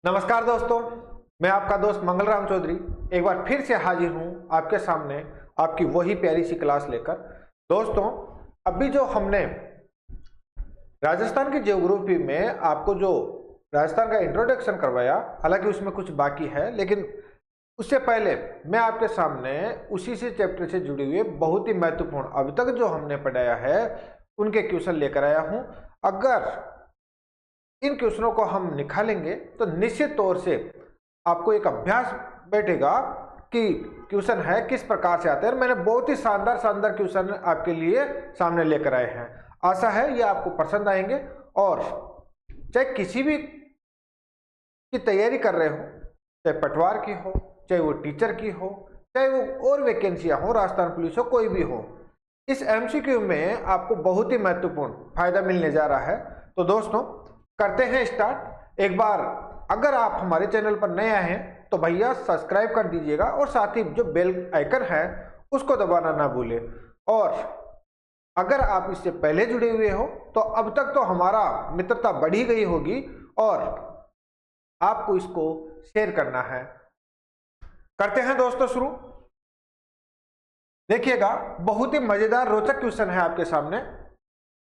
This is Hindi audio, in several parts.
नमस्कार दोस्तों, मैं आपका दोस्त मंगल राम चौधरी एक बार फिर से हाजिर हूं आपके सामने आपकी वही प्यारी सी क्लास लेकर। दोस्तों, अभी जो हमने राजस्थान की ज्योग्राफी में आपको जो राजस्थान का इंट्रोडक्शन करवाया, हालांकि उसमें कुछ बाकी है, लेकिन उससे पहले मैं आपके सामने उसी से चैप्टर से जुड़े हुए बहुत ही महत्वपूर्ण अभी तक जो हमने पढ़ाया है उनके क्वेश्चन लेकर आया हूं। अगर इन क्वेश्चनों को हम निकालेंगे तो निश्चित तौर से आपको एक अभ्यास बैठेगा कि क्वेश्चन है किस प्रकार से आते हैं। मैंने बहुत ही शानदार शानदार क्वेश्चन आपके लिए सामने लेकर आए हैं। आशा है ये आपको पसंद आएंगे और चाहे किसी भी की तैयारी कर रहे हो, चाहे पटवार की हो, चाहे वो टीचर की हो, चाहे वो और वैकेंसियां हो, राजस्थान पुलिस हो, कोई भी हो, इस एमसीक्यू में आपको बहुत ही महत्वपूर्ण फायदा मिलने जा रहा है। तो दोस्तों, करते हैं स्टार्ट। एक बार अगर आप हमारे चैनल पर नए आए हैं तो भैया सब्सक्राइब कर दीजिएगा और साथ ही जो बेल आइकन है उसको दबाना ना भूलें। और अगर आप इससे पहले जुड़े हुए हो तो अब तक तो हमारा मित्रता बढ़ी गई होगी और आपको इसको शेयर करना है। करते हैं दोस्तों शुरू। देखिएगा, बहुत ही मजेदार रोचक क्वेश्चन है आपके सामने।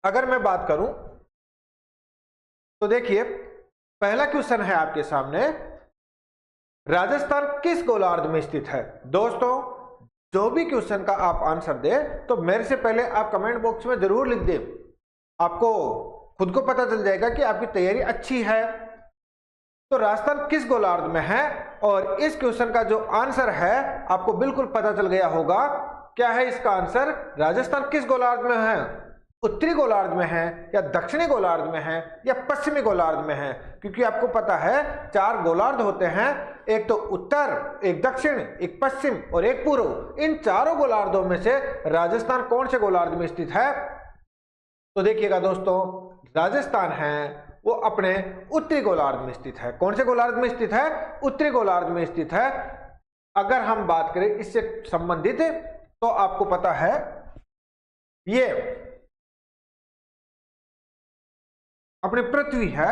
अगर मैं बात करूं तो देखिए, पहला क्वेश्चन है आपके सामने, राजस्थान किस गोलार्ध में स्थित है। दोस्तों, जो भी क्वेश्चन का आप आंसर दे तो मेरे से पहले आप कमेंट बॉक्स में जरूर लिख दें। आपको खुद को पता चल जाएगा कि आपकी तैयारी अच्छी है। तो राजस्थान किस गोलार्ध में है, और इस क्वेश्चन का जो आंसर है आपको बिल्कुल पता चल गया होगा। क्या है इसका आंसर? राजस्थान किस गोलार्ध में है? उत्तरी गोलार्ध में है या दक्षिणी गोलार्ध में है या पश्चिमी गोलार्ध में है? क्योंकि आपको पता है 4 गोलार्ध होते हैं, एक तो उत्तर, एक दक्षिण, एक पश्चिम और एक पूर्व। इन चारों गोलार्धों में से राजस्थान कौन से गोलार्ध में स्थित है? तो देखिएगा दोस्तों, राजस्थान है वो अपने उत्तरी गोलार्ध में स्थित है। कौन से गोलार्ध में स्थित है? उत्तरी गोलार्ध में स्थित है। अगर हम बात करें इससे संबंधित तो आपको पता है ये अपनी पृथ्वी है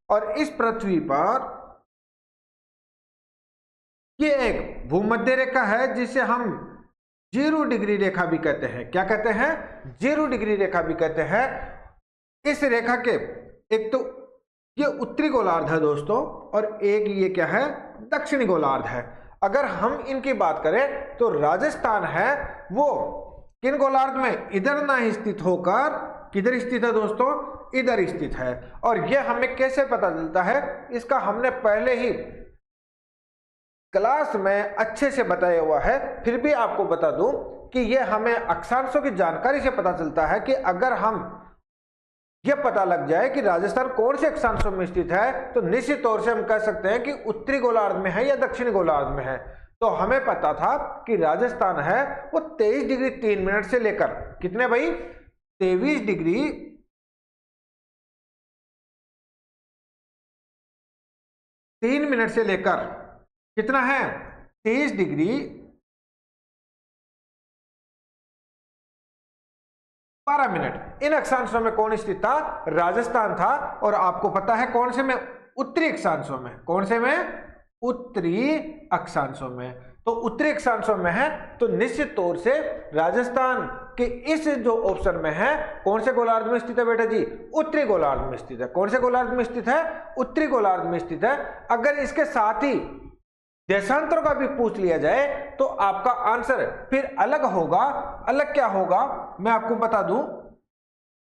और इस पृथ्वी पर ये एक भूमध्य रेखा है जिसे हम 0 डिग्री रेखा भी कहते हैं। क्या कहते हैं? 0 डिग्री रेखा भी कहते हैं। इस रेखा के एक तो ये उत्तरी गोलार्ध है दोस्तों, और एक ये क्या है? दक्षिणी गोलार्ध है। अगर हम इनकी बात करें तो राजस्थान है वो किन गोलार्ध में? इधर ना स्थित होकर किधर स्थित है दोस्तों? इधर स्थित है। और यह हमें कैसे पता चलता है? इसका हमने पहले ही क्लास में अच्छे से बताया हुआ है, फिर भी आपको बता दूं कि यह हमें अक्षांशों की जानकारी से पता चलता है कि अगर हम यह पता लग जाए कि राजस्थान कौन से अक्षांशों में स्थित है तो निश्चित तौर से हम कह सकते हैं कि उत्तरी गोलार्ध में है या दक्षिणी गोलार्ध में है। तो हमें पता था कि राजस्थान है वो 23 डिग्री 3 मिनट से लेकर कितने भाई? 23 डिग्री 3 मिनट से लेकर कितना है? 23 डिग्री 12 मिनट। इन अक्षांशों में कौन स्थित था? राजस्थान था। और आपको पता है कौन से में? उत्तरी अक्षांशों में। कौन से में? उत्तरी अक्षांशों में। तो उत्तरी अक्षांशों में है तो निश्चित तौर से राजस्थान के इस जो ऑप्शन में है कौन से गोलार्ध में स्थित है बेटा जी? उत्तरी गोलार्ध में स्थित है। कौन से गोलार्ध में स्थित है? उत्तरी गोलार्ध में स्थित है। अगर इसके साथ ही देशांतर का भी पूछ लिया जाए तो आपका आंसर फिर अलग होगा। अलग क्या होगा मैं आपको बता दूं,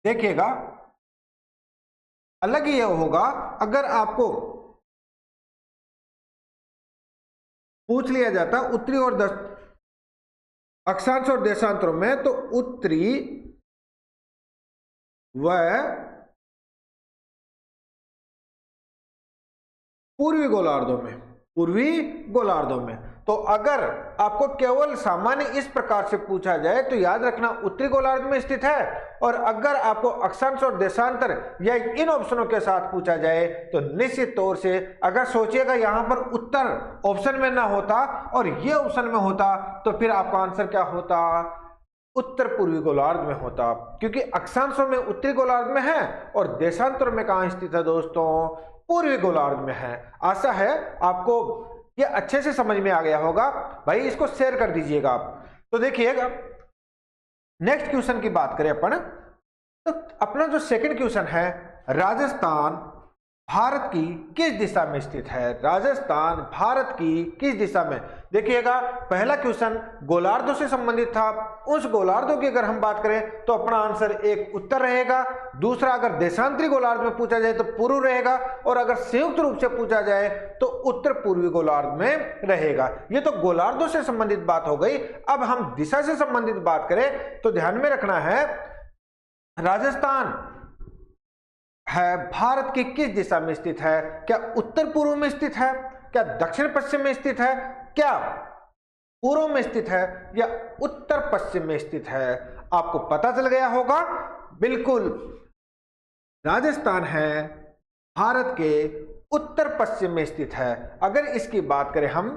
देखिएगा, अलग ये होगा अगर आपको पूछ लिया जाता उत्तरी और अक्षांश और देशांतरों में, तो उत्तरी व पूर्वी गोलार्धों में, पूर्वी गोलार्धों में। तो अगर आपको केवल सामान्य इस प्रकार से पूछा जाए तो याद रखना उत्तरी गोलार्ध में स्थित है। और अगर आपको अक्षांश और देशांतर या इन ऑप्शनों के साथ पूछा जाए तो निश्चित तौर से, अगर सोचिएगा यहां पर उत्तर ऑप्शन में ना होता और ये ऑप्शन में होता तो फिर आपका आंसर क्या होता? उत्तर पूर्वी गोलार्ध में होता, क्योंकि अक्षांशों में उत्तरी गोलार्ध में है और देशांतर में कहां स्थित है दोस्तों? पूर्वी गोलार्ध में है। आशा है आपको ये अच्छे से समझ में आ गया होगा। भाई इसको शेयर कर दीजिएगा आप। तो देखिएगा नेक्स्ट क्वेश्चन की बात करें अपन, तो अपना जो सेकंड क्वेश्चन है, राजस्थान भारत की किस दिशा में स्थित है? राजस्थान भारत की किस दिशा में? देखिएगा पहला क्वेश्चन गोलार्धों से संबंधित था। उस गोलार्धों की अगर हम बात करें तो अपना आंसर एक उत्तर रहेगा। दूसरा अगर देशांतरी गोलार्ध में पूछा जाए तो पूर्व रहेगा, और अगर संयुक्त रूप से पूछा जाए तो उत्तर पूर्वी गोलार्ध में रहेगा। ये तो गोलार्धों से संबंधित बात हो गई। अब हम दिशा से संबंधित बात करें तो ध्यान में रखना है, राजस्थान है भारत की किस दिशा में स्थित है? क्या उत्तर पूर्व में स्थित है, क्या दक्षिण पश्चिम में स्थित है, क्या पूर्व में स्थित है, या उत्तर पश्चिम में स्थित है? आपको पता चल गया होगा। बिल्कुल राजस्थान है भारत के उत्तर पश्चिम में स्थित है। अगर इसकी बात करें हम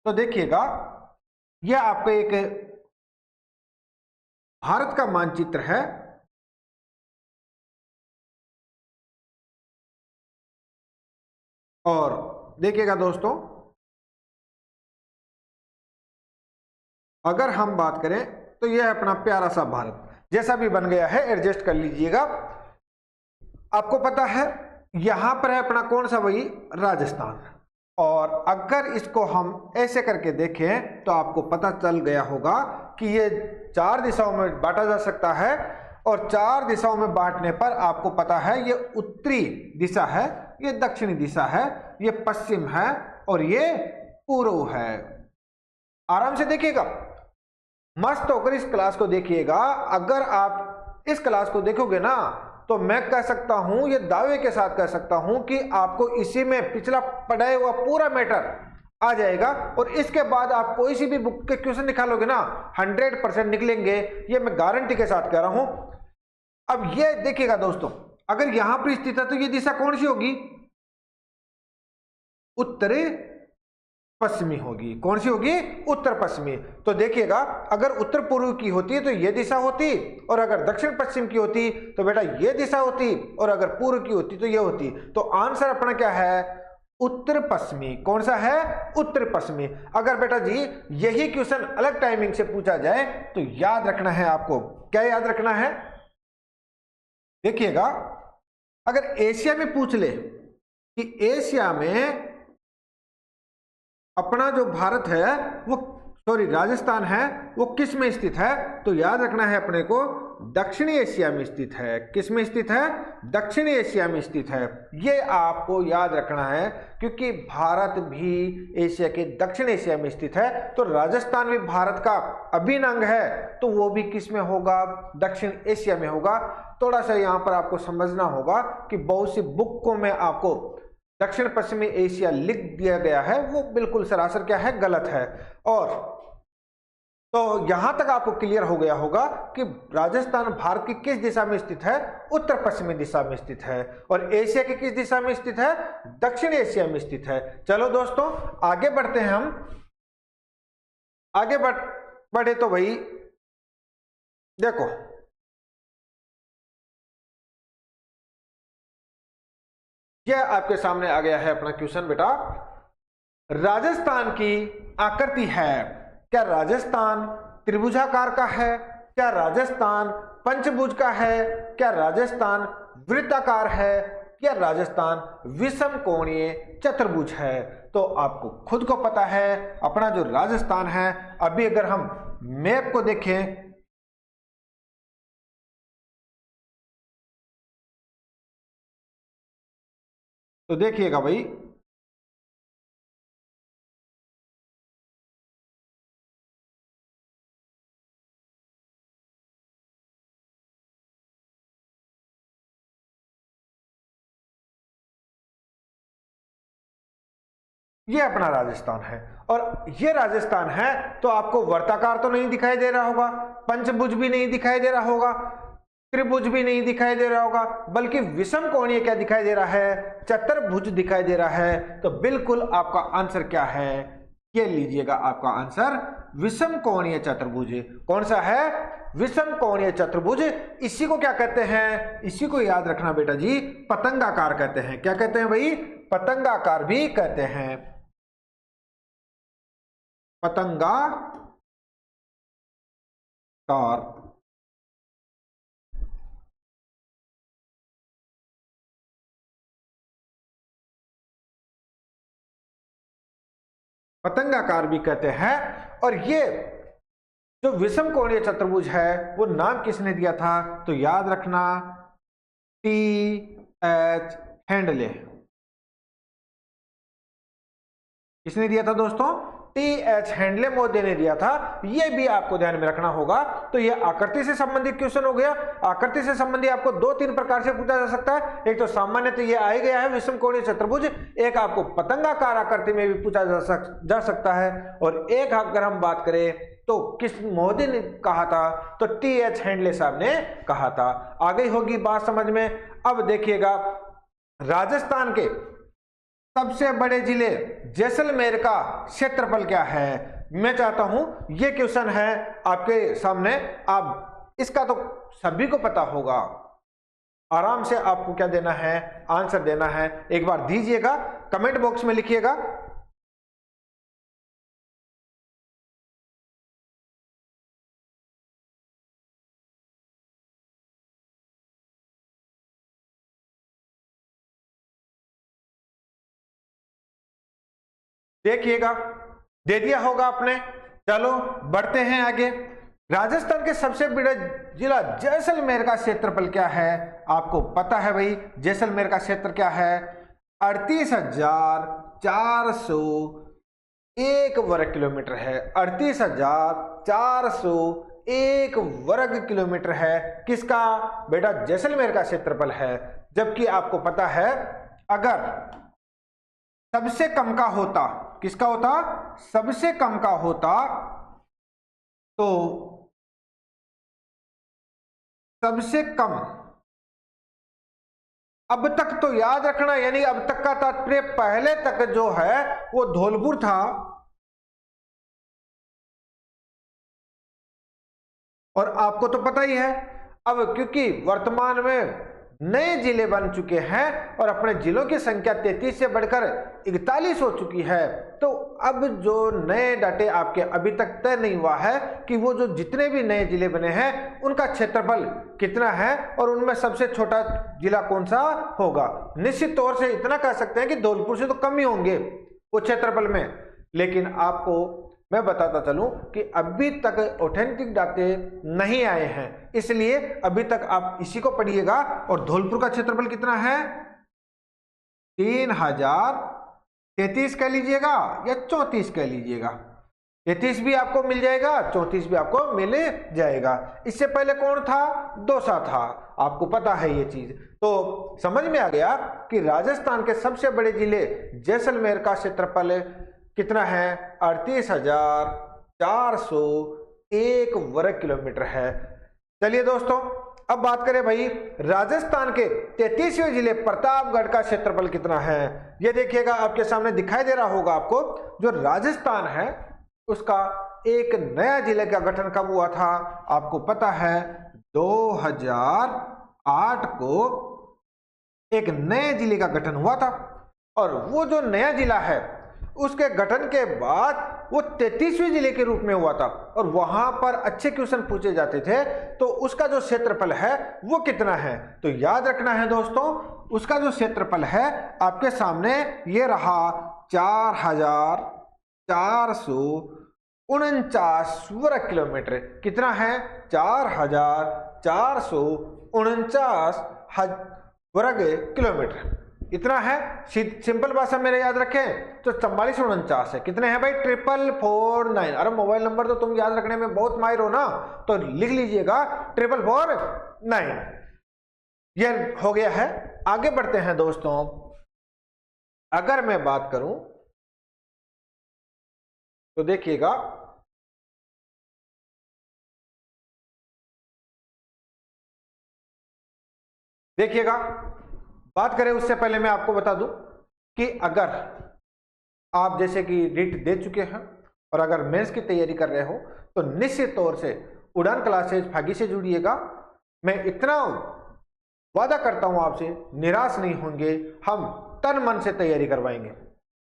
तो देखिएगा यह आपको एक भारत का मानचित्र है, और देखिएगा दोस्तों अगर हम बात करें तो यह अपना प्यारा सा भारत जैसा भी बन गया है, एडजस्ट कर लीजिएगा। आपको पता है यहां पर है अपना कौन सा, वही राजस्थान। और अगर इसको हम ऐसे करके देखें तो आपको पता चल गया होगा कि ये 4 दिशाओं में बांटा जा सकता है, और 4 दिशाओं में बांटने पर आपको पता है ये उत्तरी दिशा है, ये दक्षिणी दिशा है, ये पश्चिम है, और ये पूर्व है। आराम से देखिएगा, मस्त होकर इस क्लास को देखिएगा। अगर आप इस क्लास को देखोगे ना तो मैं कह सकता हूं, ये दावे के साथ कह सकता हूं कि आपको इसी में पिछला पढ़ाया हुआ पूरा मैटर आ जाएगा, और इसके बाद आप कोई सी भी बुक के क्वेश्चन निकालोगे ना 100% निकलेंगे, ये मैं गारंटी के साथ कह रहा हूं। अब ये देखिएगा दोस्तों, अगर यहां पर स्थित है तो ये दिशा कौन सी होगी? उत्तरी पश्चिमी होगी। कौन सी होगी? उत्तर पश्चिमी। तो देखिएगा अगर उत्तर पूर्व की होती तो ये दिशा होती, और अगर दक्षिण पश्चिम की होती तो बेटा ये दिशा होती, और अगर पूर्व की होती तो ये होती। तो आंसर अपना क्या है? उत्तर पश्चिमी। कौन सा है? उत्तर पश्चिमी। अगर बेटा जी यही क्वेश्चन अलग टाइमिंग से पूछा जाए तो याद रखना है आपको। क्या याद रखना है? देखिएगा अगर एशिया में पूछ ले कि एशिया में अपना जो भारत है वो राजस्थान है वो किस में स्थित है, तो याद रखना है अपने को दक्षिणी एशिया में स्थित है। किस में स्थित है? दक्षिणी एशिया में स्थित है। ये आपको याद रखना है, क्योंकि भारत भी एशिया के दक्षिण एशिया में स्थित है, तो राजस्थान भी भारत का अभिन्न अंग है, तो वो भी किस में होगा? दक्षिण एशिया में होगा। थोड़ा सा यहाँ पर आपको समझना होगा कि बहुत सी बुकों में आपको दक्षिण पश्चिमी एशिया लिख दिया गया है, वो बिल्कुल सरासर क्या है? गलत है। और तो यहां तक आपको क्लियर हो गया होगा कि राजस्थान भारत की किस दिशा में स्थित है? उत्तर पश्चिमी दिशा में स्थित है। और एशिया की किस दिशा में स्थित है? दक्षिण एशिया में स्थित है। चलो दोस्तों आगे बढ़ते हैं हम। आगे बढ़े तो भाई देखो यह आपके सामने आ गया है अपना क्वेश्चन बेटा। राजस्थान की आकृति है, क्या राजस्थान त्रिभुजाकार का है? क्या राजस्थान पंचभुज का है? क्या राजस्थान वृत्ताकार है? क्या राजस्थान विषम कोणीय चतुर्भुज है? तो आपको खुद को पता है अपना जो राजस्थान है। अभी अगर हम मैप को देखें तो देखिएगा भाई ये अपना राजस्थान है, और ये राजस्थान है तो आपको वर्ताकार तो नहीं दिखाई दे रहा होगा, पंचभुज भी नहीं दिखाई दे रहा होगा, त्रिभुज भी नहीं दिखाई दे रहा होगा, बल्कि विषम कोणीय क्या दिखाई दे रहा है? चतुर्भुज दिखाई दे रहा है। तो बिल्कुल आपका आंसर क्या है? ये लीजिएगा आपका आंसर विषम कोणीय चतुर्भुज। कौन सा है? विषम कोणीय चतुर्भुज। इसी को क्या कहते हैं? इसी को याद रखना बेटा जी, पतंगाकार कहते हैं। क्या कहते हैं भाई? पतंगाकार भी कहते हैं, पतंगाकार। पतंगाकार भी कहते हैं। और ये जो विषम कोणीय चतुर्भुज है वो नाम किसने दिया था? तो याद रखना T.H. हेंडले। किसने दिया था दोस्तों? T.H. हेंडले महोदय ने दिया था। ये भी आपको ध्यान में रखना होगा। तो ये आकृति से संबंधित क्वेश्चन हो गया। आकृति से संबंधित आपको 2-3 प्रकार से पूछा जा सकता है। एक तो सामान्य तो ये आ ही गया है विषम कोणीय चतुर्भुज, एक आपको पतंगाकार आकृति में भी पूछा जा सकता है, और एक अगर हम बात करें तो किस महोदय ने कहा था? तो T.H. हेंडले साहब ने कहा था। आ गई होगी बात समझ में। अब देखिएगा, राजस्थान के सबसे बड़े जिले जैसलमेर का क्षेत्रफल क्या है? मैं चाहता हूं ये क्वेश्चन है आपके सामने, आप इसका तो सभी को पता होगा। आराम से आपको क्या देना है? आंसर देना है। एक बार दीजिएगा, कमेंट बॉक्स में लिखिएगा। देखिएगा, दे दिया होगा आपने। चलो बढ़ते हैं आगे। राजस्थान के सबसे बड़ा जिला जैसलमेर का क्षेत्रफल क्या है? आपको पता है भाई, जैसलमेर का क्षेत्र क्या है? 38,401 वर्ग किलोमीटर है। 38,401 वर्ग किलोमीटर है। किसका? बेटा जैसलमेर का क्षेत्रफल है। जबकि आपको पता है, अगर सबसे कम का होता, किसका होता? सबसे कम का होता, तो सबसे कम अब तक तो याद रखना, यानी अब तक का तात्पर्य पहले तक जो है वो धौलपुर था, और आपको तो पता ही है अब क्योंकि वर्तमान में नए जिले बन चुके हैं और अपने जिलों की संख्या 33 से बढ़कर 41 हो चुकी है। तो अब जो नए डाटे आपके अभी तक तय नहीं हुआ है कि वो जो जितने भी नए जिले बने हैं उनका क्षेत्रफल कितना है और उनमें सबसे छोटा जिला कौन सा होगा। निश्चित तौर से इतना कह सकते हैं कि धौलपुर से तो कम ही होंगे वो क्षेत्रफल में, लेकिन आपको मैं बताता चलूं कि अभी तक ऑथेंटिक डाटे नहीं आए हैं, इसलिए अभी तक आप इसी को पढ़िएगा। और धौलपुर का क्षेत्रफल कितना है? 3033 कह लीजिएगा या 34 कह लीजिएगा। 33 भी आपको मिल जाएगा, 34 भी आपको मिल जाएगा। इससे पहले कौन था? दौसा था। आपको पता है ये चीज। तो समझ में आ गया कि राजस्थान के सबसे बड़े जिले जैसलमेर का क्षेत्रफल कितना है? 38,401 वर्ग किलोमीटर है। चलिए दोस्तों, अब बात करें भाई राजस्थान के 33वें जिले प्रतापगढ़ का क्षेत्रफल कितना है। ये देखिएगा, आपके सामने दिखाई दे रहा होगा आपको। जो राजस्थान है उसका एक नया जिले का गठन कब हुआ था? आपको पता है 2008 को एक नए जिले का गठन हुआ था। और वो जो नया जिला है उसके गठन के बाद वो 33वें जिले के रूप में हुआ था, और वहां पर अच्छे क्वेश्चन पूछे जाते थे। तो उसका जो क्षेत्रफल है वो कितना है? तो याद रखना है दोस्तों, उसका जो क्षेत्रफल है आपके सामने ये रहा, 4,449 वर्ग किलोमीटर। कितना है? 4,449 वर्ग किलोमीटर। इतना है। सिंपल भाषा में याद रखें तो 4449 है। कितने हैं भाई? 44449। अरे मोबाइल नंबर तो तुम याद रखने में बहुत माहिर हो ना, तो लिख लीजिएगा 44449। ये हो गया है। आगे बढ़ते हैं दोस्तों। अगर मैं बात करूं तो देखिएगा, बात करें उससे पहले मैं आपको बता दूं कि अगर आप जैसे कि रीट दे चुके हैं और अगर मेंस की तैयारी कर रहे हो तो निश्चित तौर से उड़ान क्लासेज फागी से जुड़िएगा। मैं इतना वादा करता हूं आपसे, निराश नहीं होंगे, हम तन मन से तैयारी करवाएंगे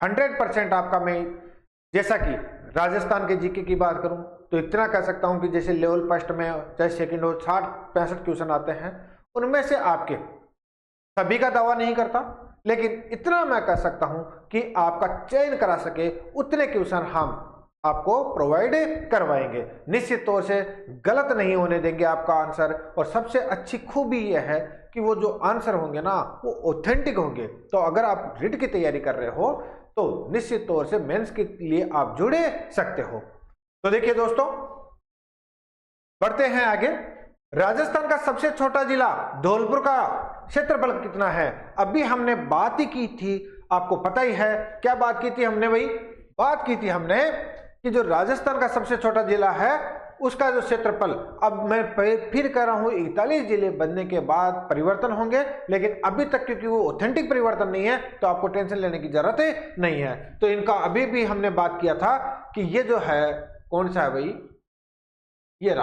100% आपका। मैं जैसा कि राजस्थान के जीके की बात करूं तो इतना कह सकता हूं कि जैसे लेवल फर्स्ट में चाहे सेकंड हो 60-65 क्वेश्चन आते हैं, उनमें से आपके सभी का दावा नहीं करता, लेकिन इतना मैं कह सकता हूं कि आपका चयन करा सके उतने क्वेश्चन हम आपको प्रोवाइड करवाएंगे। निश्चित तौर से गलत नहीं होने देंगे आपका आंसर, और सबसे अच्छी खूबी यह है कि वो जो आंसर होंगे ना वो ऑथेंटिक होंगे। तो अगर आप रीट की तैयारी कर रहे हो तो निश्चित तौर से मेंस के लिए आप जुड़े सकते हो। तो देखिए दोस्तों, बढ़ते हैं आगे। राजस्थान का सबसे छोटा जिला धौलपुर का क्षेत्रफल कितना है? अभी हमने बात ही की थी, आपको पता ही है क्या बात की थी हमने भाई? बात की थी हमने कि जो राजस्थान का सबसे छोटा जिला है उसका जो क्षेत्रफल, अब मैं फिर कह रहा हूं 41 जिले बनने के बाद परिवर्तन होंगे, लेकिन अभी तक क्योंकि वो ऑथेंटिक परिवर्तन नहीं है तो आपको टेंशन लेने की जरूरत नहीं है। तो इनका अभी भी हमने बात किया था कि ये जो है कौन सा है भाई? ये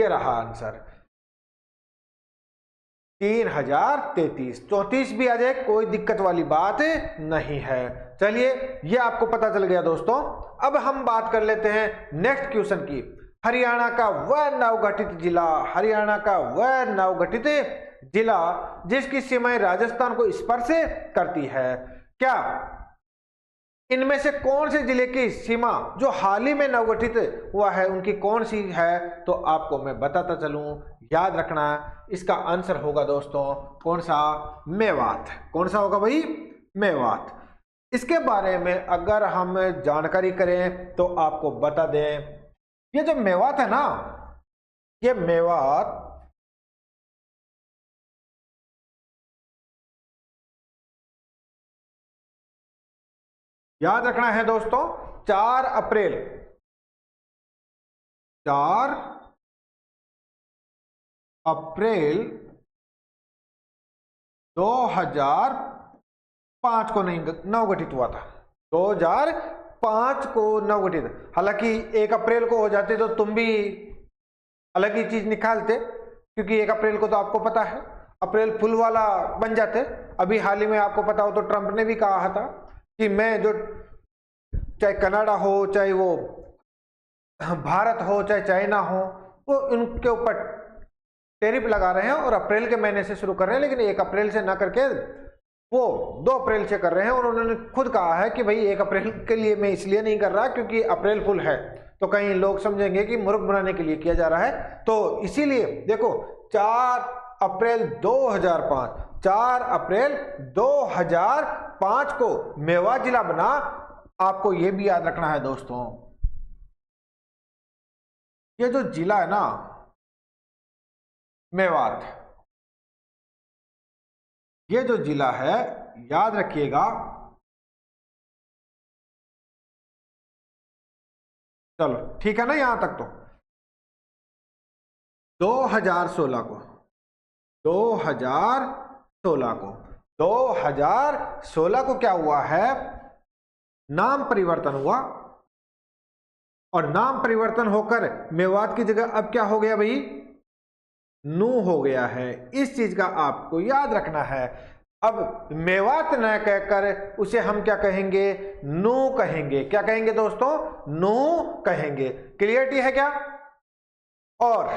रहा आंसर 3033। 34 भी आ जाए कोई दिक्कत वाली बात नहीं है। चलिए, ये आपको पता चल गया दोस्तों। अब हम बात कर लेते हैं नेक्स्ट क्वेश्चन की। हरियाणा का वह नवगठित जिला, हरियाणा का वह नवगठित जिला जिसकी सीमाएं राजस्थान को स्पर्श करती है, क्या इनमें से कौन से जिले की सीमा जो हाल ही में नवगठित हुआ है उनकी कौन सी है? तो आपको मैं बताता चलूं, याद रखना इसका आंसर होगा दोस्तों कौन सा? मेवात। कौन सा होगा भाई? मेवात। इसके बारे में अगर हम जानकारी करें तो आपको बता दें, ये जो मेवात है ना, ये मेवात याद रखना है दोस्तों 4 अप्रैल 2005 को नहीं नवगठित हुआ था। 2005 को नवगठित। हालांकि 1 अप्रैल को हो जाते तो तुम भी अलग ही चीज निकालते, क्योंकि 1 अप्रैल को तो आपको पता है अप्रैल फुल वाला बन जाते। अभी हाल ही में आपको पता हो तो ट्रंप ने भी कहा था कि मैं जो चाहे कनाडा हो, चाहे वो भारत हो, चाहे चाइना हो, वो इनके ऊपर टैरिफ लगा रहे हैं और अप्रैल के महीने से शुरू कर रहे हैं, लेकिन 1 अप्रैल से ना करके वो 2 अप्रैल से कर रहे हैं। और उन्होंने खुद कहा है कि भाई 1 अप्रैल के लिए मैं इसलिए नहीं कर रहा क्योंकि अप्रैल फुल है, तो कहीं लोग समझेंगे कि मूर्ख बनाने के लिए किया जा रहा है। तो इसीलिए देखो 4 अप्रैल 2005, 4 अप्रैल 2005 को मेवात जिला बना। आपको यह भी याद रखना है दोस्तों, ये जो जिला है ना मेवात, ये जो जिला है याद रखिएगा, चलो ठीक है ना यहां तक। तो 2016 को 2016 को क्या हुआ है? नाम परिवर्तन हुआ, और नाम परिवर्तन होकर मेवात की जगह अब क्या हो गया भाई? नू हो गया है। इस चीज का आपको याद रखना है। अब मेवात न कहकर उसे हम क्या कहेंगे? नू कहेंगे। क्या कहेंगे दोस्तों? नू कहेंगे। क्लियरिटी है क्या? और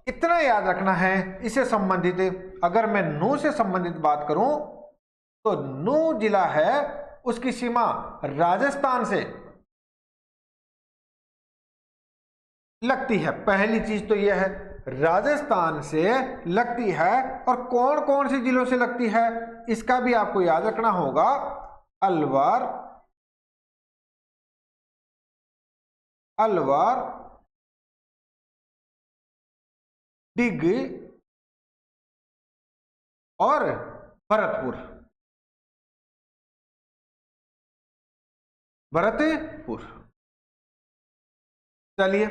इतना याद रखना है इससे संबंधित, अगर मैं नू से संबंधित बात करूं तो नू जिला है उसकी सीमा राजस्थान से लगती है। पहली चीज तो यह है राजस्थान से लगती है, और कौन कौन सी जिलों से लगती है इसका भी आपको याद रखना होगा। अलवर, डिग और भरतपुर। चलिए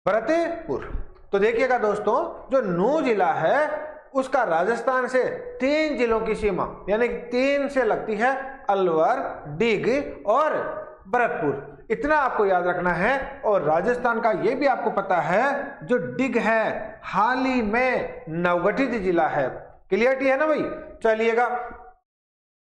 भरतपुर। तो देखिएगा दोस्तों, जो नू जिला है उसका राजस्थान से 3 जिलों की सीमा यानी कि 3 से लगती है, अलवर, डिग और भरतपुर। इतना आपको याद रखना है। और राजस्थान का ये भी आपको पता है, जो डिग है हाल ही में नवगठित जिला है। क्लियरिटी है ना भाई। चलिएगा,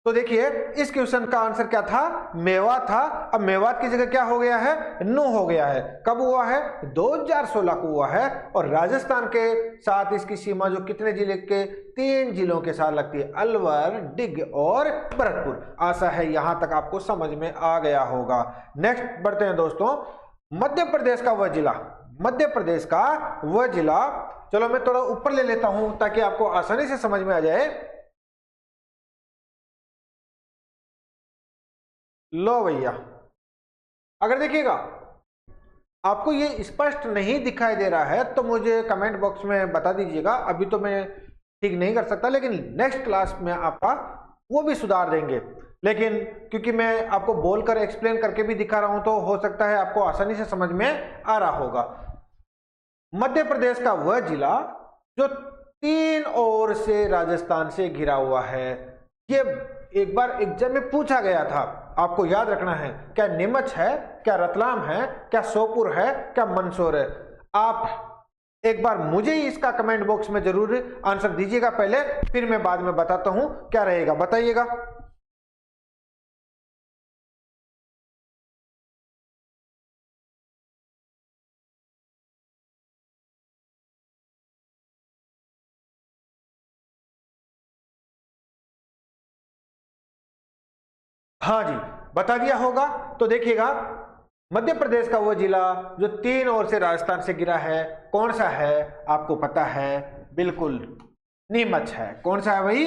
तो देखिए इस क्वेश्चन का आंसर क्या था, मेवात था। अब मेवात की जगह क्या हो गया है, नू हो गया है। कब हुआ है, 2016 को हुआ है। और राजस्थान के साथ इसकी सीमा जो कितने जिले के, 3 जिलों के साथ लगती है, अलवर, डिग और भरतपुर। आशा है यहां तक आपको समझ में आ गया होगा। नेक्स्ट बढ़ते हैं दोस्तों, मध्य प्रदेश का वह जिला, मध्य प्रदेश का वह जिला, चलो मैं थोड़ा ऊपर ले लेता हूं ताकि आपको आसानी से समझ में आ जाए। लो भैया, अगर देखिएगा आपको ये स्पष्ट नहीं दिखाई दे रहा है तो मुझे कमेंट बॉक्स में बता दीजिएगा। अभी तो मैं ठीक नहीं कर सकता, लेकिन नेक्स्ट क्लास में आपका वो भी सुधार देंगे। लेकिन क्योंकि मैं आपको बोलकर एक्सप्लेन करके भी दिखा रहा हूं तो हो सकता है आपको आसानी से समझ में आ रहा होगा। मध्य प्रदेश का वह जिला जो 3 ओर से राजस्थान से घिरा हुआ है। ये एक बार एग्जाम में पूछा गया था, आपको याद रखना है। क्या नीमच है, क्या रतलाम है, क्या सोपुर है, क्या मंदसौर है। आप एक बार मुझे ही इसका कमेंट बॉक्स में जरूर आंसर दीजिएगा पहले, फिर मैं बाद में बताता हूं क्या रहेगा, बताइएगा। हाँ जी, बता दिया होगा। तो देखिएगा मध्य प्रदेश का वो जिला जो 3 ओर से राजस्थान से घिरा है, कौन सा है, आपको पता है, बिल्कुल नीमच है। कौन सा है भाई,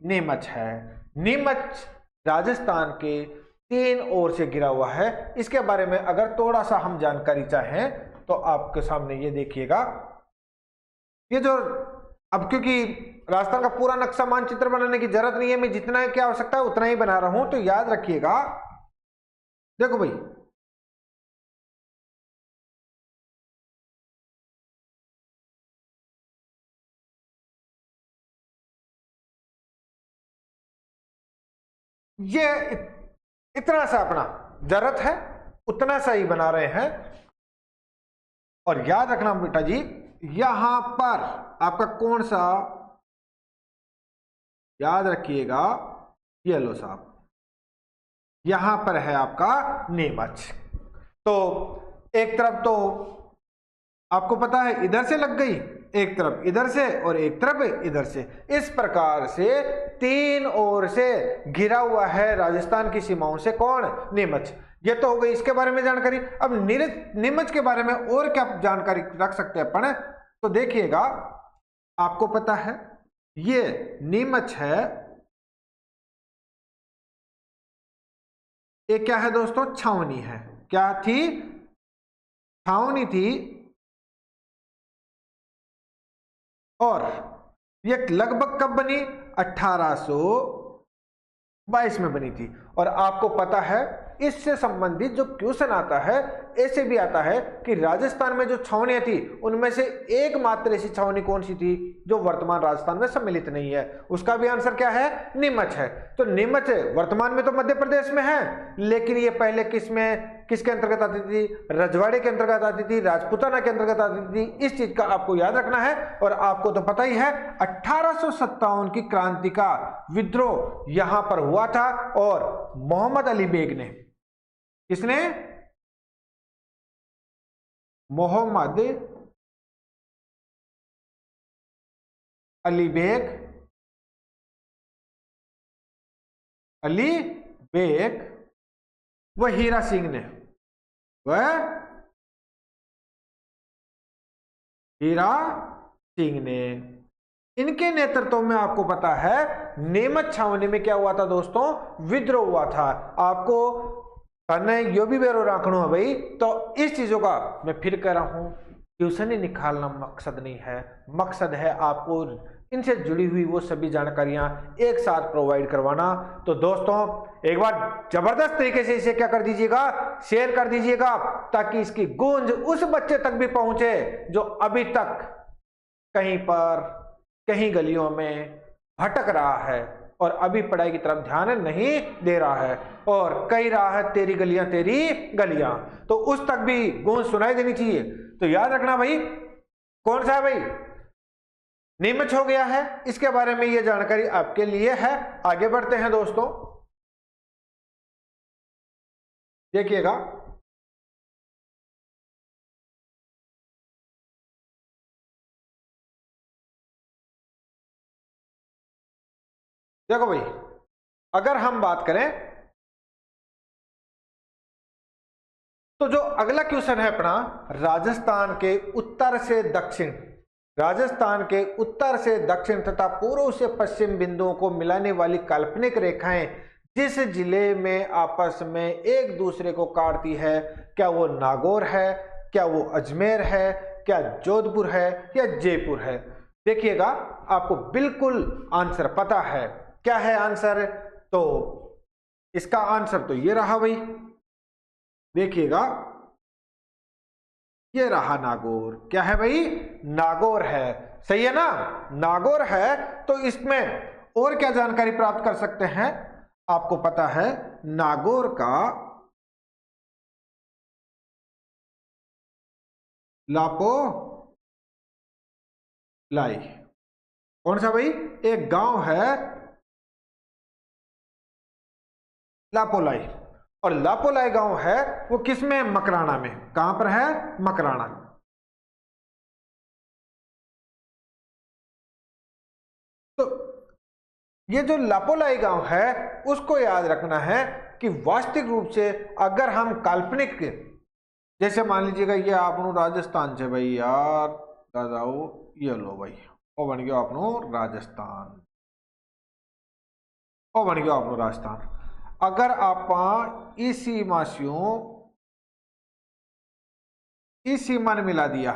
नीमच है। नीमच राजस्थान के 3 ओर से घिरा हुआ है। इसके बारे में अगर थोड़ा सा हम जानकारी चाहें तो आपके सामने ये देखिएगा, ये जो अब क्योंकि राजस्थान का पूरा नक्शा मानचित्र बनाने की जरूरत नहीं है, मैं जितना की आवश्यकता है उतना ही बना रहा हूं, तो याद रखिएगा। देखो भाई, ये इतना सा अपना जरूरत है उतना सा ही बना रहे हैं। और याद रखना बेटा जी, यहां पर आपका कौन सा, याद रखिएगा, ये लो साहब, यहां पर है आपका नीमच। तो एक तरफ तो आपको पता है इधर से लग गई, एक तरफ इधर से और एक तरफ इधर से। इस प्रकार से 3 ओर से घिरा हुआ है राजस्थान की सीमाओं से कौन, नीमच। ये तो हो गई इसके बारे में जानकारी। अब नीमच के बारे में और क्या जानकारी रख सकते हैं अपन, तो देखिएगा आपको पता है ये नीमच है, ये क्या है दोस्तों, छावनी है। क्या थी, छावनी थी। और ये लगभग कब बनी, 1822 में बनी थी। और आपको पता है इससे संबंधित जो क्वेश्चन आता है ऐसे भी आता है कि राजस्थान में जो छावनियां थी उनमें से एकमात्र ऐसी छावनी कौन सी थी जो वर्तमान राजस्थान में सम्मिलित नहीं है, उसका भी आंसर क्या है, नीमच है। तो नीमच वर्तमान में तो मध्य प्रदेश में है, लेकिन ये पहले किसके अंतर्गत आती थी, रजवाड़े के अंतर्गत आती थी, राजपूताना के अंतर्गत आती थी। इस चीज का आपको याद रखना है। और आपको तो पता ही है 1857 की क्रांति का विद्रोह यहां पर हुआ था। और मोहम्मद अली बेग ने, किसने, मोहम्मद अली बेग वह हीरा सिंह ने, वह हीरा सिंह ने, इनके नेतृत्व में आपको पता है नीमच छावनी में क्या हुआ था दोस्तों, विद्रोह हुआ था। आपको करना यो भी बेरो रखना है भाई। तो इस चीजों का मैं फिर कह रहा हूं, ट्यूशन ही निकालना मकसद नहीं है, मकसद है आपको इनसे जुड़ी हुई वो सभी जानकारियां एक साथ प्रोवाइड करवाना। तो दोस्तों एक बार जबरदस्त तरीके से इसे क्या कर दीजिएगा, शेयर कर दीजिएगा, ताकि इसकी गूंज उस बच्चे तक भी पहुंचे जो अभी तक कहीं पर कहीं गलियों में भटक रहा है और अभी पढ़ाई की तरफ ध्यान नहीं दे रहा है और कह रहा है तेरी गलियां, तो उस तक भी गूंज सुनाई देनी चाहिए। तो याद रखना भाई, कौन सा है भाई, निमच हो गया है। इसके बारे में ये जानकारी आपके लिए है। आगे बढ़ते हैं दोस्तों, देखिएगा देखो भाई, अगर हम बात करें तो जो अगला क्वेश्चन है अपना, राजस्थान के उत्तर से दक्षिण, राजस्थान के उत्तर से दक्षिण तथा पूर्व से पश्चिम बिंदुओं को मिलाने वाली काल्पनिक रेखाएं जिस जिले में आपस में एक दूसरे को काटती है, क्या वो नागौर है, क्या वो अजमेर है, क्या जोधपुर है या जयपुर है। देखिएगा आपको बिल्कुल आंसर पता है। क्या है आंसर? तो इसका आंसर तो ये रहा भाई, देखिएगा ये रहा नागौर। क्या है भाई? नागौर है। सही है ना, नागौर है। तो इसमें और क्या जानकारी प्राप्त कर सकते हैं? आपको पता है नागौर का लापो लाई, कौन सा भाई? एक गांव है लापोलाई, और लापोलाई गांव है वो किसमें? मकराना में। कहां पर है? मकराना। तो ये जो लापोलाई गांव है उसको याद रखना है कि वास्तविक रूप से अगर हम काल्पनिक, जैसे मान लीजिएगा ये आपनो राजस्थान से भाई यार दादाओ, ये लो भाई वो बन गया आपनो राजस्थान, वो बन गया आपनो राजस्थान। अगर आप इस सीमा ने मिला दिया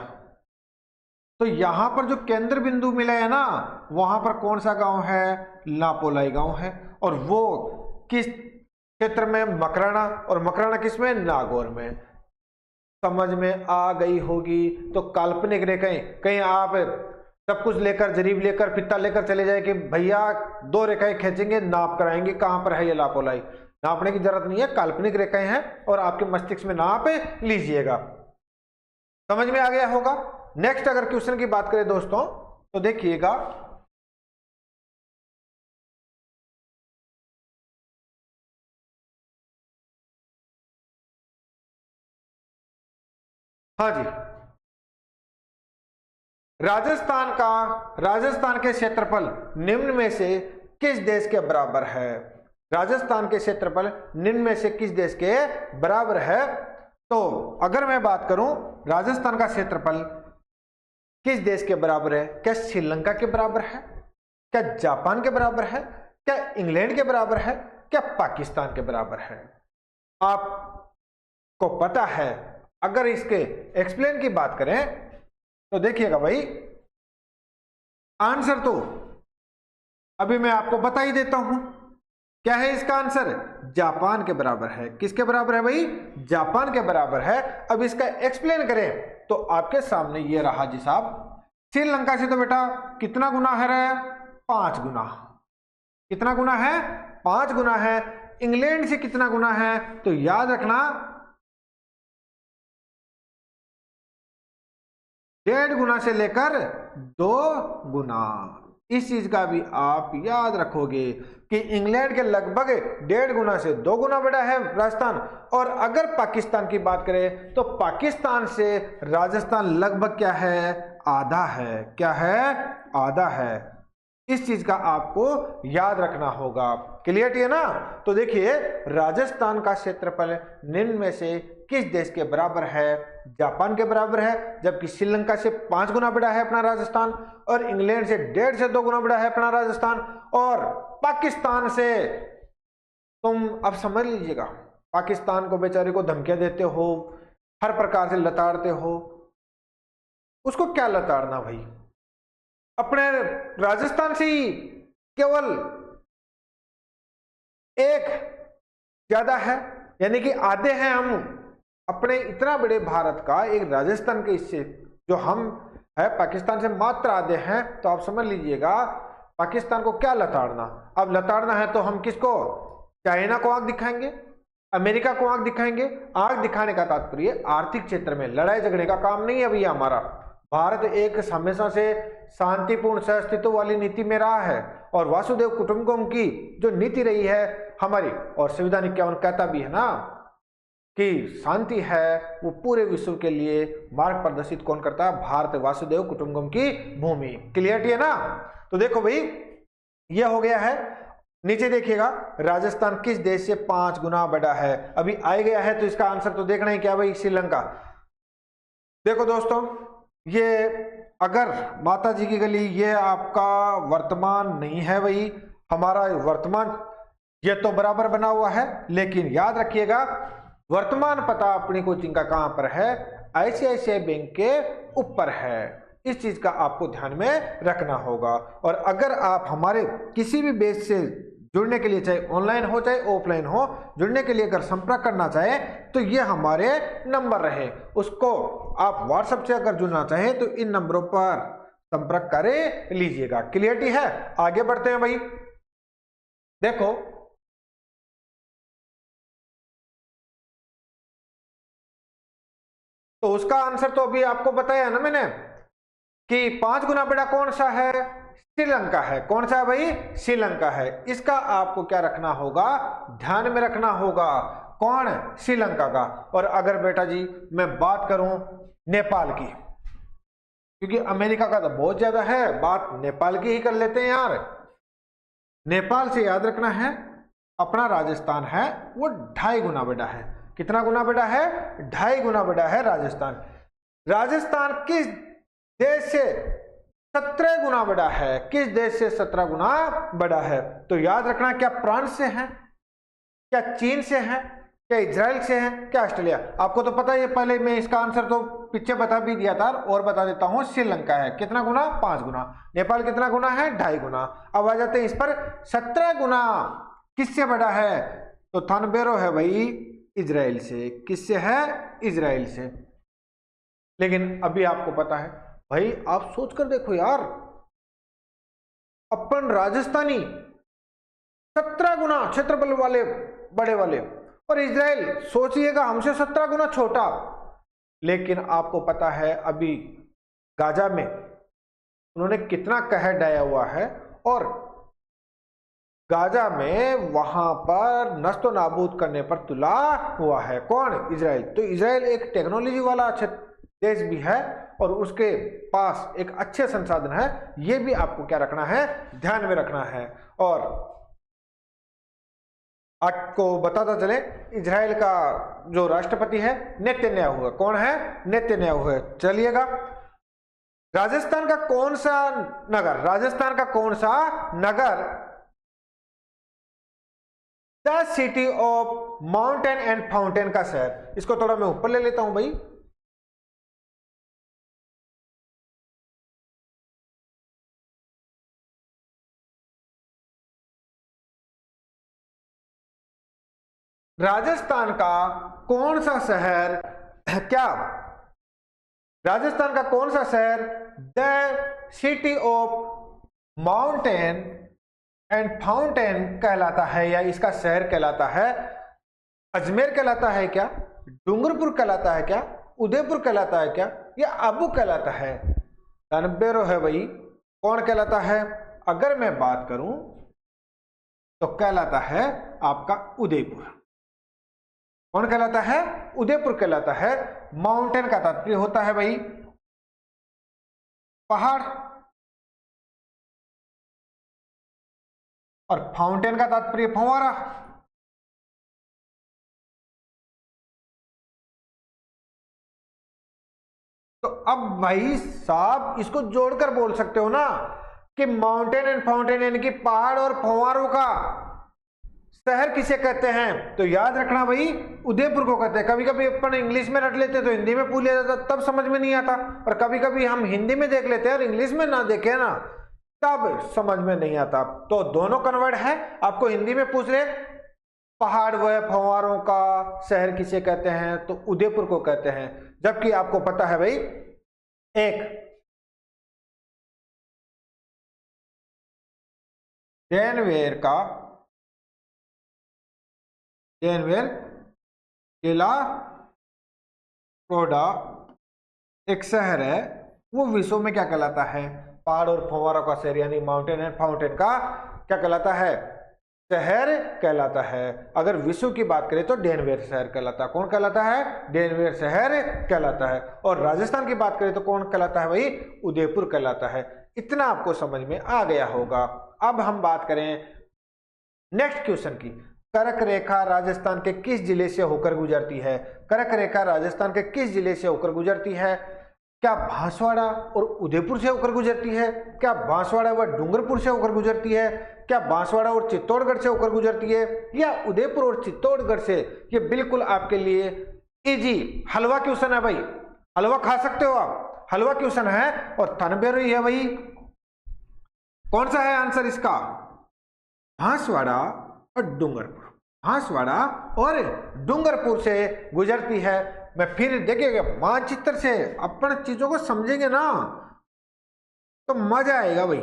तो यहां पर जो केंद्र बिंदु मिला है ना, वहां पर कौन सा गांव है? लापोलाई गांव है। और वो किस क्षेत्र में? मकराना। और मकराना किसमें? नागौर में। समझ में आ गई होगी। तो काल्पनिक रेखाएं, कहीं आप सब कुछ लेकर, जरीब लेकर, फित्ता लेकर चले जाए कि भैया 2 रेखाएं खींचेंगे, नाप कराएंगे कहां पर है ये लापोलाई, नापने की जरूरत नहीं है, काल्पनिक रेखाएं हैं और आपके मस्तिष्क में नाप लीजिएगा। समझ में आ गया होगा। नेक्स्ट अगर क्वेश्चन की बात करें दोस्तों तो देखिएगा, हाँ जी, राजस्थान के क्षेत्रफल निम्न में से किस देश के बराबर है? राजस्थान के क्षेत्रफल निम्न में से किस देश के बराबर है? तो अगर मैं बात करूं राजस्थान का क्षेत्रफल किस देश के बराबर है? क्या श्रीलंका के बराबर है? क्या जापान के बराबर है? क्या इंग्लैंड के बराबर है? क्या पाकिस्तान के बराबर है? आपको पता है? अगर इसके एक्सप्लेन की बात करें तो देखिएगा भाई, आंसर तो अभी मैं आपको बता ही देता हूं। क्या है इसका आंसर? जापान के बराबर है। किसके बराबर है भाई? जापान के बराबर है। अब इसका एक्सप्लेन करें तो आपके सामने ये रहा जी साहब, श्रीलंका से तो बेटा कितना गुना है? 5 गुना। कितना गुना है? 5 गुना है। इंग्लैंड से कितना गुना है? तो याद रखना 1.5 गुना से लेकर 2 गुना। इस चीज का भी आप याद रखोगे कि इंग्लैंड के लगभग 1.5 गुना से 2 गुना बड़ा है राजस्थान। और अगर पाकिस्तान की बात करें तो पाकिस्तान से राजस्थान लगभग क्या है? आधा है। क्या है? आधा है। इस चीज का आपको याद रखना होगा। क्लियर है ना? तो देखिए, राजस्थान का क्षेत्रफल निम्न में से किस देश के बराबर है? जापान के बराबर है। जबकि श्रीलंका से 5 गुना बड़ा है अपना राजस्थान, और इंग्लैंड से 1.5 से 2 गुना बड़ा है अपना राजस्थान, और पाकिस्तान से तुम अब समझ लीजिएगा, पाकिस्तान को बेचारे को धमकियां देते हो, हर प्रकार से लताड़ते हो। उसको क्या लताड़ना भाई, अपने राजस्थान से ही केवल एक ज्यादा है, यानी कि आधे हैं हम अपने इतना बड़े भारत का एक राजस्थान के हिस्से, जो हम है, पाकिस्तान से मात्र आधे हैं, तो आप समझ लीजिएगा पाकिस्तान को क्या लताड़ना। अब लताड़ना है तो हम किसको, चाइना को आंख दिखाएंगे, अमेरिका को आंख दिखाएंगे। आंख दिखाने का तात्पर्य आर्थिक क्षेत्र में लड़ाई झगड़े का काम नहीं है भैया हमारा। भारत एक हमेशा से शांतिपूर्ण सहअस्तित्व वाली नीति में रहा है, और वासुदेव कुटुंबकम की जो नीति रही है हमारी, और संविधान 51 कहता भी है ना कि शांति है वो पूरे विश्व के लिए मार्ग प्रदर्शित कौन करता है, भारत वासुदेव कुटुंबकम की भूमि। क्लियरिटी है ना। तो देखो भाई ये हो गया है। नीचे देखिएगा, राजस्थान किस देश से 5 गुना बड़ा है। अभी आ गया है तो इसका आंसर तो देखना ही क्या भाई, श्रीलंका। देखो दोस्तों, ये अगर माता जी की गली ये आपका वर्तमान नहीं है भाई, हमारा वर्तमान ये तो बराबर बना हुआ है, लेकिन याद रखिएगा वर्तमान पता अपनी कोचिंग का कहां पर है, आईसीआईसीआई बैंक के ऊपर है। इस चीज का आपको ध्यान में रखना होगा। और अगर आप हमारे किसी भी बेच से जुड़ने के लिए, चाहे ऑनलाइन हो चाहे ऑफलाइन हो, जुड़ने के लिए अगर संपर्क करना चाहे तो ये हमारे नंबर रहे, उसको आप व्हाट्सएप से अगर जुड़ना चाहे तो इन नंबरों पर संपर्क कर लीजिएगा। क्लियरिटी है। आगे बढ़ते हैं भाई। देखो तो उसका आंसर तो अभी आपको बताया ना मैंने कि 5 गुना बड़ा कौन सा है, श्रीलंका है। कौन सा है भाई, श्रीलंका है। इसका आपको क्या रखना होगा, ध्यान में रखना होगा। कौन, श्रीलंका का। और अगर बेटा जी मैं बात करूं नेपाल की, क्योंकि अमेरिका का तो बहुत ज्यादा है, बात नेपाल की ही कर लेते हैं यार। नेपाल से याद रखना है अपना राजस्थान है वो 2.5 गुना बड़ा है। कितना गुना बड़ा है, 2.5 गुना बड़ा है राजस्थान। राजस्थान किस देश से 17 गुना बड़ा है, किस देश से 17 गुना बड़ा है। तो याद रखना, क्या फ्रांस से है, क्या चीन से है, क्या इजराइल से है, क्या ऑस्ट्रेलिया। आपको तो पता है, पहले मैं इसका आंसर तो पीछे बता भी दिया था और बता देता हूं। श्रीलंका है कितना गुना, 5 गुना। नेपाल कितना गुना है, 2.5 गुना। अब आ जाते हैं इस पर, 17 गुना किससे बड़ा है, तो थानबेरो है भाई इजराइल से। किससे है, इजराइल से। लेकिन अभी आपको पता है भाई, आप सोच कर देखो यार, अपन राजस्थानी 17 गुना क्षेत्रफल वाले बड़े वाले, और इजराइल सोचिएगा हमसे 17 गुना छोटा। लेकिन आपको पता है अभी गाजा में उन्होंने कितना कहर ढाया हुआ है, और गाजा में वहां पर नष्ट नाबूद करने पर तुला हुआ है। कौन, इजराइल। तो इजराइल एक टेक्नोलॉजी वाला देश भी है, और उसके पास एक अच्छे संसाधन है। ये भी आपको क्या रखना है, ध्यान में रखना है। और आपको बताता चले, इजराइल का जो राष्ट्रपति है नेतन्याहू है। कौन है, नेतन्याहू है। चलिएगा, राजस्थान का कौन सा नगर, राजस्थान का कौन सा नगर the city of mountain and fountain का शहर। इसको थोड़ा मैं ऊपर ले लेता हूं भाई। राजस्थान का कौन सा शहर, क्या राजस्थान का कौन सा शहर the city of mountain and fountain कहलाता है, या इसका शहर कहलाता है? अजमेर कहलाता है क्या, डूंगरपुर कहलाता है क्या, उदयपुर कहलाता है क्या, या आबू कहलाता है? तनबेरो है भाई। कौन कहलाता है? अगर मैं बात करूं तो कहलाता है आपका उदयपुर। कौन कहलाता है? उदयपुर कहलाता है। माउंटेन का तात्पर्य होता है भाई पहाड़, और फाउंटेन का तात्पर्य फंवारा। तो अब भाई साहब इसको जोड़कर बोल सकते हो ना कि माउंटेन एंड फाउंटेन, यानी कि पहाड़ और फंवारों का शहर किसे कहते हैं? तो याद रखना भाई उदयपुर को कहते हैं। कभी कभी अपन इंग्लिश में रट लेते तो हिंदी में पूछ लिया जाता, तब समझ में नहीं आता, और कभी कभी हम हिंदी में देख लेते हैं और इंग्लिश में ना देखे ना, तब समझ में नहीं आता। तो दोनों कन्वर्ट है। आपको हिंदी में पूछ रहे पहाड़ व फंवारों का शहर किसे कहते हैं, तो उदयपुर को कहते हैं। जबकि आपको पता है भाई एक डेनवेर किला कोडा एक शहर है, वो विश्व में क्या कहलाता है? पहाड़ और फव्वारों का शहर, यानी माउंटेन एंड फाउंटेन का क्या कहलाता है? शहर कहलाता है। अगर विश्व की बात करें तो डेनवेर शहर कहलाता है। कौन कहलाता है? डेनवेर शहर कहलाता है। और राजस्थान की बात करें तो कौन कहलाता है भाई? उदयपुर कहलाता है। इतना आपको समझ में आ गया होगा। अब हम बात करें नेक्स्ट क्वेश्चन की। कर्क रेखा राजस्थान के किस जिले से होकर गुजरती है? कर्क रेखा राजस्थान के किस जिले से होकर गुजरती है? क्या बांसवाड़ा और उदयपुर से होकर गुजरती है? क्या बांसवाड़ा व डूंगरपुर से होकर गुजरती है? क्या बांसवाड़ा और चित्तौड़गढ़ से होकर गुजरती है? या उदयपुर और चित्तौड़गढ़ से? ये बिल्कुल आपके लिए इजी हलवा क्वेश्चन है भाई, हलवा खा सकते हो आप, हलवा क्वेश्चन है और तनबेरुई है भाई। कौन सा है आंसर इसका? बांसवाड़ा और डूंगरपुर, बांसवाड़ा और डूंगरपुर से गुजरती है। मैं फिर देखिएगा, मानचित्र से अपन चीजों को समझेंगे ना तो मजा आएगा भाई।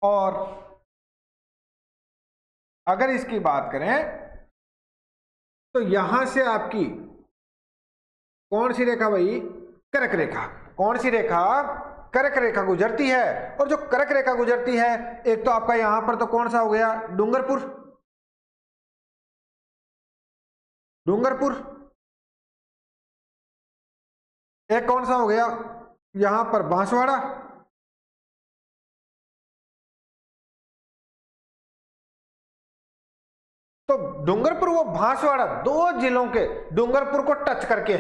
और अगर इसकी बात करें तो यहां से आपकी कौन सी रेखा भाई? कर्क रेखा। कौन सी रेखा? कर्क रेखा गुजरती है। और जो कर्क रेखा गुजरती है, एक तो आपका यहां पर तो कौन सा हो गया? डूंगरपुर, डूंगरपुर। एक कौन सा हो गया यहां पर? बांसवाड़ा। तो डूंगरपुर वो बांसवाड़ा, दो जिलों के डूंगरपुर को टच करके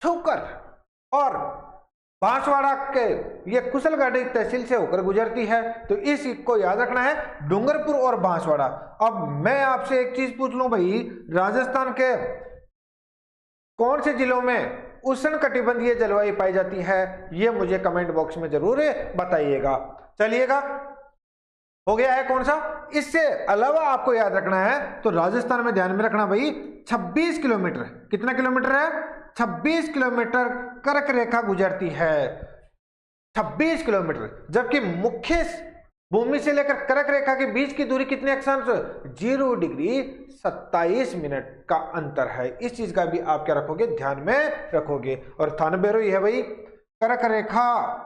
छूकर और बांसवाड़ा के ये कुशलगढ़ तहसील से होकर गुजरती है। तो इस को याद रखना है, डूंगरपुर और बांसवाड़ा। अब मैं आपसे एक चीज पूछ लूं भाई, राजस्थान के कौन से जिलों में उष्णकटिबंधीय जलवायु पाई जाती है? ये मुझे कमेंट बॉक्स में जरूर बताइएगा। चलिएगा, हो गया है कौन सा? इससे अलावा आपको याद रखना है तो राजस्थान में ध्यान में रखना भाई, 26 किलोमीटर, कितना किलोमीटर है? 26 किलोमीटर कर्क रेखा गुजरती है, 26 किलोमीटर। जबकि मुख्य भूमि से लेकर कर्क रेखा के बीच की दूरी कितने अक्षांश? 0 डिग्री 27 मिनट का अंतर है। इस चीज का भी आप क्या रखोगे? ध्यान में रखोगे। और थानबेरोई है भाई, कर्क रेखा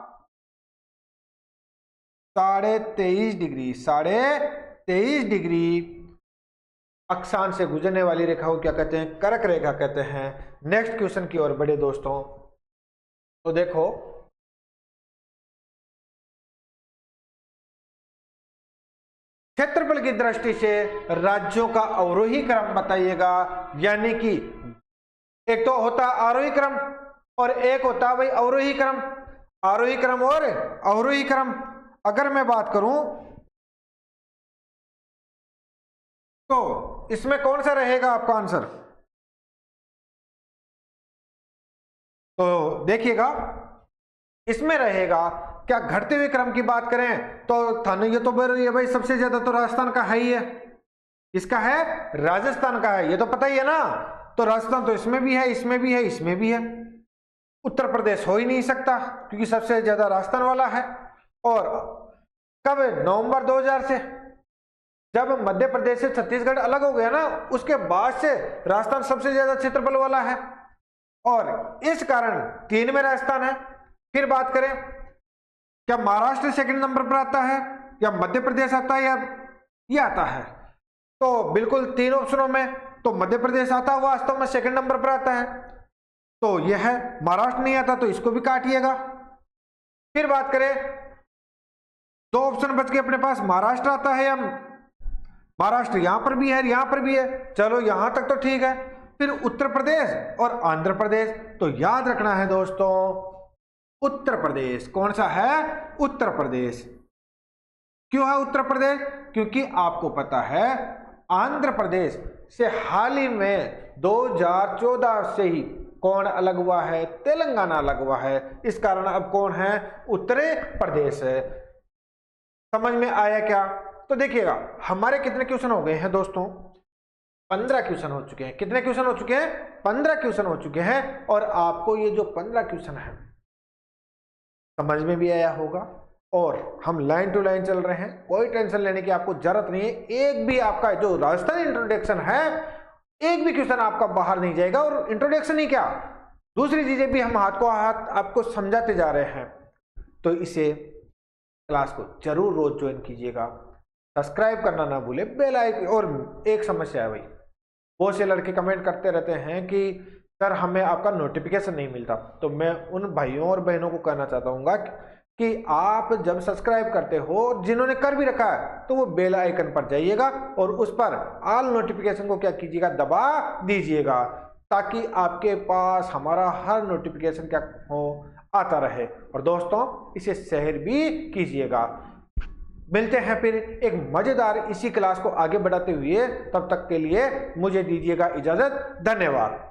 23.5 डिग्री अक्षांश से गुजरने वाली रेखा को क्या कहते हैं? कर्क रेखा कहते हैं। नेक्स्ट क्वेश्चन की ओर बढ़े दोस्तों, तो देखो क्षेत्रफल की दृष्टि से राज्यों का अवरोही क्रम बताइएगा। यानी कि एक तो होता आरोही क्रम और एक होता भाई अवरोही क्रम, आरोही क्रम और अवरोही क्रम। अगर मैं बात करूं तो इसमें कौन सा रहेगा आपका आंसर? तो देखिएगा, इसमें रहेगा क्या घटते हुए क्रम की बात करें तो थाने ये तो भाई सबसे ज्यादा तो राजस्थान का है ही है। इसका है? राजस्थान का है, ये तो पता ही है ना। तो राजस्थान तो इसमें भी है, इसमें भी है, इसमें भी है। उत्तर प्रदेश हो ही नहीं सकता क्योंकि सबसे ज्यादा राजस्थान वाला है। और कब? नवंबर 2000 से, जब मध्य प्रदेश से छत्तीसगढ़ अलग हो गया ना, उसके बाद से राजस्थान सबसे ज्यादा क्षेत्रफल वाला है और इस कारण 3 में राजस्थान है। फिर बात करें, क्या महाराष्ट्र सेकंड नंबर पर आता है या मध्य प्रदेश आता है या ये आता है? तो बिल्कुल 3 ऑप्शनों में तो मध्य प्रदेश आता है, वास्तव में सेकंड नंबर पर आता है। तो यह है, महाराष्ट्र नहीं आता तो इसको भी काटिएगा। फिर बात करें, 2 ऑप्शन बच के अपने पास, महाराष्ट्र आता है या महाराष्ट्र यहां पर भी है, यहां पर भी है, चलो यहां तक तो ठीक है। फिर उत्तर प्रदेश और आंध्र प्रदेश। तो याद रखना है दोस्तों, उत्तर प्रदेश। कौन सा है? उत्तर प्रदेश। क्यों है उत्तर प्रदेश? क्योंकि आपको पता है आंध्र प्रदेश से हाल ही में 2014 से ही कौन अलग हुआ है? तेलंगाना अलग हुआ है। इस कारण अब कौन है? उत्तर प्रदेश है। समझ में आया क्या? तो देखिएगा, हमारे कितने क्वेश्चन हो गए हैं दोस्तों? 15 क्वेश्चन हो चुके हैं। कितने क्वेश्चन हो चुके हैं? 15 क्वेश्चन हो चुके हैं। और आपको ये जो 15 क्वेश्चन है समझ में भी आया होगा, और हम लाइन टू लाइन चल रहे हैं, कोई टेंशन लेने की आपको जरूरत नहीं है। एक भी आपका जो राजस्थान इंट्रोडक्शन है, एक भी क्वेश्चन आपका बाहर नहीं जाएगा। और इंट्रोडक्शन ही क्या, दूसरी चीजें भी हम हाथ को हाथ आपको समझाते जा रहे हैं। तो इसे क्लास को जरूर रोज ज्वाइन कीजिएगा, सब्सक्राइब करना ना भूले, बेल आइकन। और एक समस्या है भाई, बहुत से लड़के कमेंट करते रहते हैं कि सर हमें आपका नोटिफिकेशन नहीं मिलता। तो मैं उन भाइयों और बहनों को कहना चाहता हूँ कि आप जब सब्सक्राइब करते हो, जिन्होंने कर भी रखा है, तो वो बेल आइकन पर जाइएगा और उस पर ऑल नोटिफिकेशन को क्या कीजिएगा, दबा दीजिएगा, ताकि आपके पास हमारा हर नोटिफिकेशन क्या हो, आता रहे। और दोस्तों इसे शेयर भी कीजिएगा। मिलते हैं फिर एक मजेदार इसी क्लास को आगे बढ़ाते हुए, तब तक के लिए मुझे दीजिएगा इजाजत। धन्यवाद।